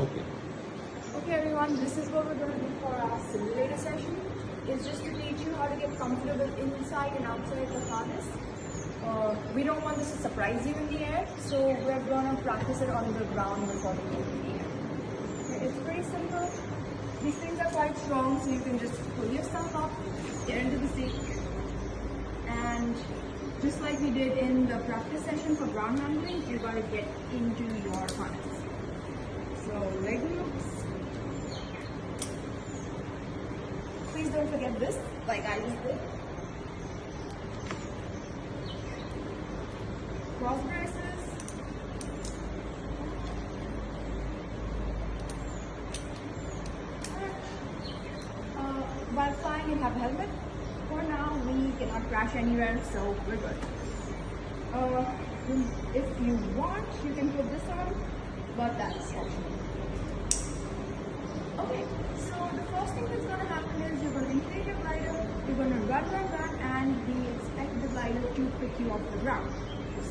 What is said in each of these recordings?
Okay. Okay everyone, this is what we're going to do for our simulator session. It's just to teach you how to get comfortable inside and outside the harness. We don't want this to surprise you in the air, so we're going to practice it on the ground before we go in the air. Okay, it's pretty simple. These things are quite strong, so you can just pull yourself up, get into the seat, and just like we did in the practice session for ground handling, you're going to get into your harness. So leg loops. Please don't forget this, like I just did. Cross braces. While flying, you have a helmet. For now, we cannot crash anywhere, so we're good. If you want, you can put this on, but that's optional. Okay, so the first thing that's going to happen is you're going to inflate your glider, you're going to run, and we expect the glider to pick you off the ground.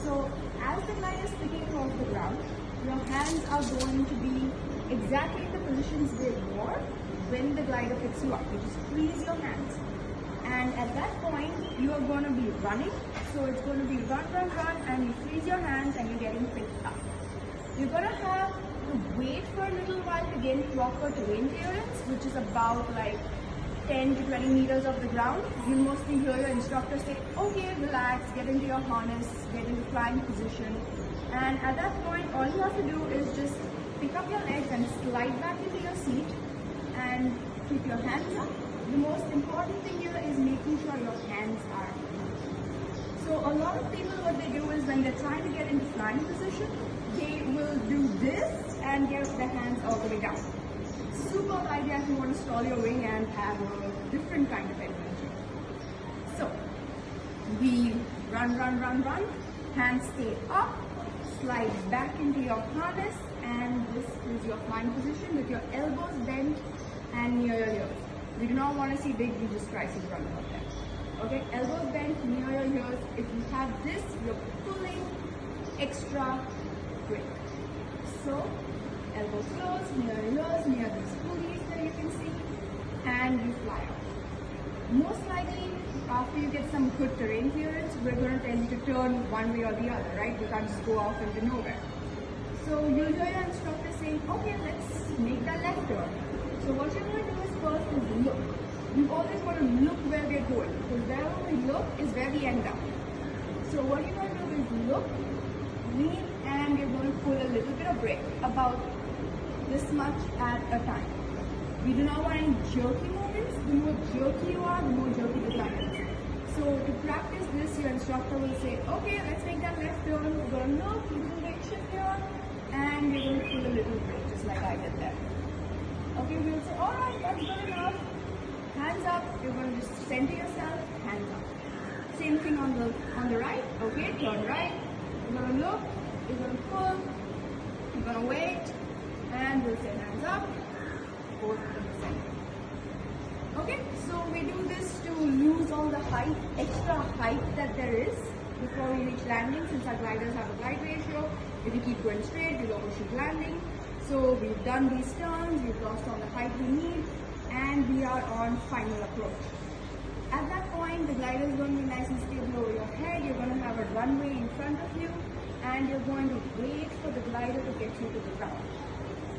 So as the glider is picking you off the ground, your hands are going to be exactly in the positions they were when the glider picks you up. You just freeze your hands. And at that point, you are going to be running. So it's going to be run, and you freeze your hands and you're getting picked up. You're going to have to wait for a little while to gain proper terrain clearance, which is about like 10 to 20 meters off the ground. You'll mostly hear your instructor say, okay, relax, get into your harness, get into flying position. And at that point, all you have to do is just pick up your legs and slide back into your seat and keep your hands up. The most important thing here is making sure your hands are up. So a lot of people, what they do is when they're trying to get into flying position, they will do this and get their hands all the way down. Super idea if you want to stall your wing and have a different kind of adventure. So we run, hands stay up, slide back into your harness, and this is your flying position with your elbows bent and near your ears. We do not want to see big Jesus Christ in front of them. Okay, elbows bent near your ears. If you have this, you're pulling extra quick. So, elbows closed, near your ears, near these pulleys that you can see, and you fly out. Most likely, after you get some good terrain clearance, we're going to tell you to turn one way or the other, right? You can't just go off into nowhere. So, you'll hear your instructor saying, okay, let's make that left turn. So what you're going to do is first is look. You always want to look where we're going, because wherever we look is where we end up. So what you're going to do is look, lean, and you're going to pull a little bit of brake, about this much at a time. We do not want any jerky movements. The more jerky you are, the more jerky the glider is. So to practice this, your instructor will say, okay, let's make that left turn. We're going to look, little brake shift here, and you're going to pull a little brake, just like I did there. Okay, we'll say, alright, that's good enough. Hands up, you're going to just center yourself, hands up. Same thing on the right, okay, turn right. You're going to look, you're going to pull, you're going to wait, and we'll say hands up, both in the center. Okay, so we do this to lose all the height, extra height that there is before we reach landing, since our gliders have a glide ratio. If you keep going straight, you'll overshoot landing. So we've done these turns, we've lost all the height we need, and we are on final approach. At that point, the glider is going to be nice and stable over your head. You're going to have a runway in front of you, and you're going to wait for the glider to get you to the ground.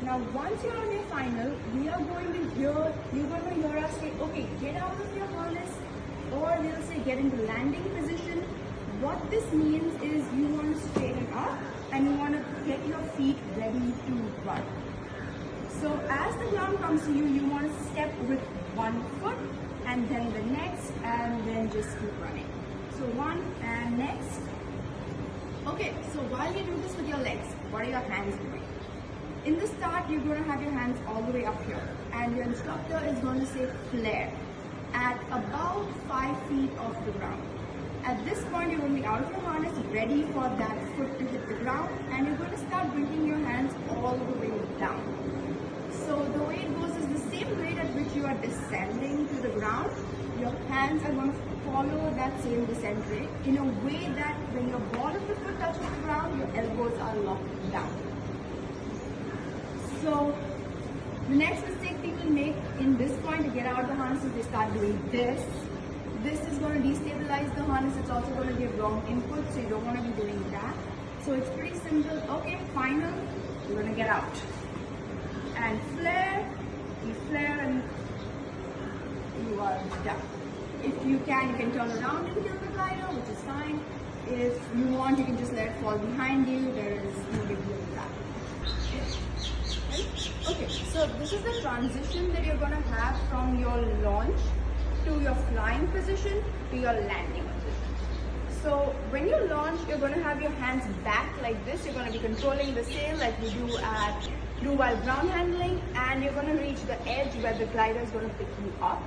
Now, once you're on your final, you're going to hear us say, okay, get out of your harness, or we'll say get into landing position. What this means is you want to straighten up, and you want to get your feet ready to run. So as the ground comes to you, you want to step with one foot and then the next, and then just keep running. So one and next. Okay, so while you do this with your legs, what are your hands doing? In the start, you're going to have your hands all the way up here, and your instructor is going to say flare at about 5 feet off the ground. At this point, you're going to be out of your harness, ready for that foot to hit the ground, and you're going to start bringing your hands all the way down. So the way it goes is the same rate at which you are descending to the ground. Your hands are going to follow that same descent rate in a way that when your ball of the foot touches the ground, your elbows are locked down. So the next mistake people make in this point to get out of the harness is they start doing this. This is going to destabilize the harness. It's also going to give wrong input, so you don't want to be doing that. So it's pretty simple. Okay, final, you're going to get out. And flare, you flare and you are done. If you can turn around and kill the glider, which is fine. If you want, you can just let it fall behind you. There is no big deal with that. Okay, so this is the transition that you're going to have from your launch to your flying position to your landing position. So when you launch, you're going to have your hands back like this. You're going to be controlling the sail like we do while ground handling, and you're going to reach the edge where the glider is going to pick you up.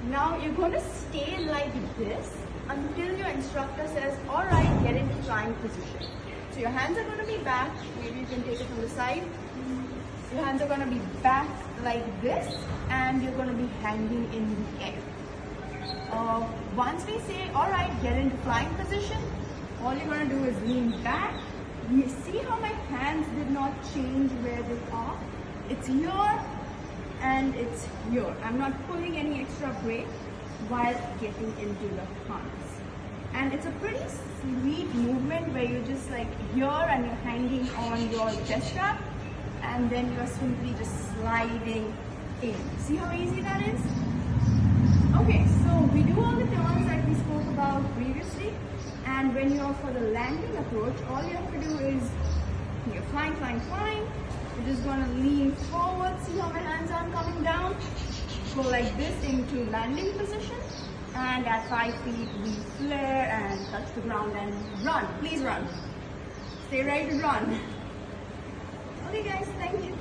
Now you're going to stay like this until your instructor says, all right, get into flying position. So your hands are going to be back. Maybe you can take it from the side. Your hands are going to be back like this, and you're going to be hanging in the air. Once we say, all right, get into flying position, all you're going to do is lean back. You see how my hands did not change where they are? It's here and it's here. I'm not pulling any extra brake while getting into the harness. And it's a pretty sweet movement where you're just like here and you're hanging on your chest strap, and then you're simply just sliding in. See how easy that is? Okay, so we do all the turns that we spoke about previously, and when you're for the landing approach, all you have to do is you're flying. You're just going to lean forward. See how my hands are coming down? Go like this into landing position, and at 5 feet we flare and touch the ground and run. Please run. Stay ready to run. Okay guys, thank you.